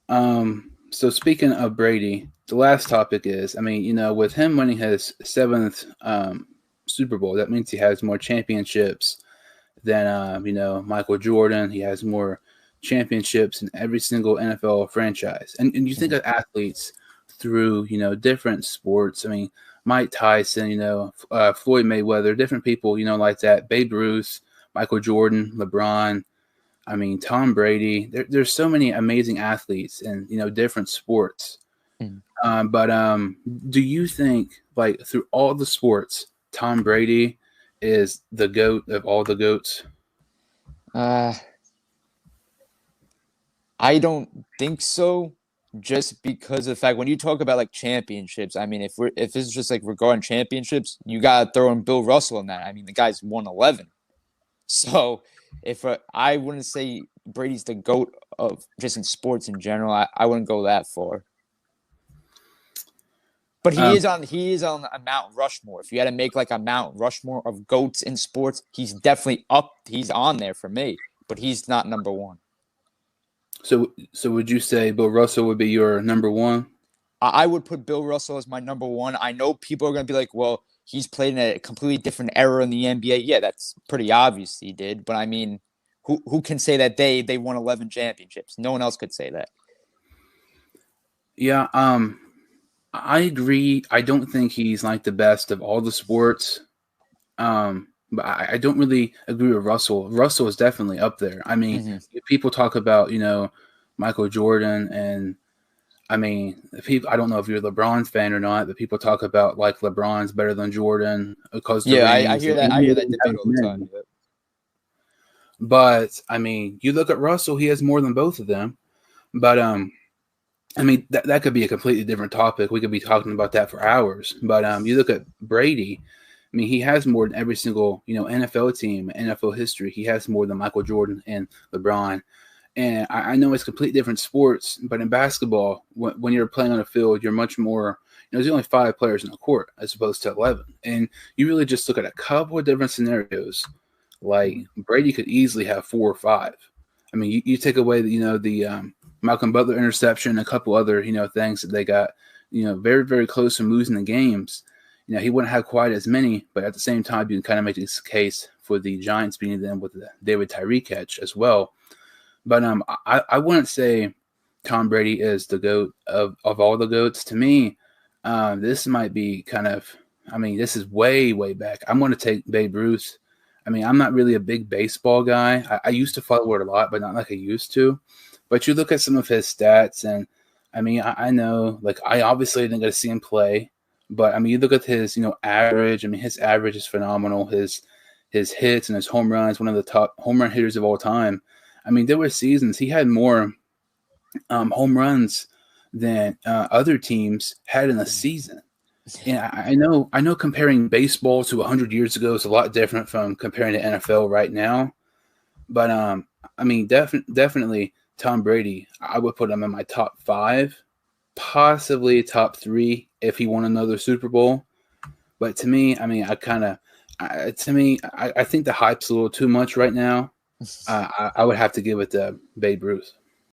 So speaking of Brady, the last topic is, I mean, with him winning his seventh Super Bowl, that means he has more championships than Michael Jordan. He has more championships in every single NFL franchise. And you think Mhm. of athletes through different sports. I mean, Mike Tyson, Floyd Mayweather, different people, like that. Babe Ruth, Michael Jordan, LeBron. I mean, Tom Brady. There's so many amazing athletes in different sports. Mhm. But do you think, like, through all the sports, Tom Brady is the GOAT of all the GOATs? Uh, I don't think so. Just because of the fact when you talk about like championships, I mean, if it's just like regarding championships, you gotta throw in Bill Russell in that. I mean, the guy's won 11. So if I wouldn't say Brady's the goat of just in sports in general, I wouldn't go that far. But Um, he is on a Mount Rushmore. If you had to make like a Mount Rushmore of goats in sports, he's definitely up. He's on there for me, but he's not number one. so would you say Bill Russell would be your number one? I would put Bill Russell as my number one. I know people are going to be like, well, he's played in a completely different era in the NBA. Yeah, that's pretty obvious he did. But I mean, who can say that they won 11 championships? No one else could say that. Yeah, I agree. I don't think he's like the best of all the sports. But I don't really agree with Russell. Russell is definitely up there. I mean, Mm-hmm. if people talk about Michael Jordan, and I mean, people. I don't know if you're a LeBron fan or not, but people talk about like LeBron's better than Jordan because the Yeah, I rings, hear and that. I he hear that doesn't have debate as all the time. many. Yeah. But I mean, you look at Russell; he has more than both of them. But I mean, that could be a completely different topic. We could be talking about that for hours. But you look at Brady. I mean, he has more than every single NFL team, NFL history. He has more than Michael Jordan and LeBron. And I know it's completely different sports, but in basketball, when you're playing on a field, you're much more. There's only 5 players in the court as opposed to 11, and you really just look at a couple of different scenarios. Like Mhm. Brady could easily have 4 or 5. I mean, you take away the Malcolm Butler interception, a couple other things that they got very very close to losing the games. He wouldn't have quite as many, but at the same time, you can kind of make this case for the Giants beating them with the David Tyree catch as well. But I wouldn't say Tom Brady is the goat of all the goats. To me, this might be kind of. I mean, this is way way back. I'm going to take Babe Ruth. I mean, I'm not really a big baseball guy. I used to follow it a lot, but not like I used to. But you look at some of his stats, and I mean, I know, like, I obviously didn't get to see him play, but I mean, you look at his, average. I mean, his average is phenomenal. His hits and his home runs, one of the top home run hitters of all time. I mean, there were seasons he had more home runs than other teams had in a season. And I know comparing baseball to 100 years ago is a lot different from comparing to NFL right now. But I mean, definitely Tom Brady. I would put him in my top 5, possibly top 3 if he won another Super Bowl. But to me, I mean, I think the hype's a little too much right now. I would have to give it to Babe Ruth.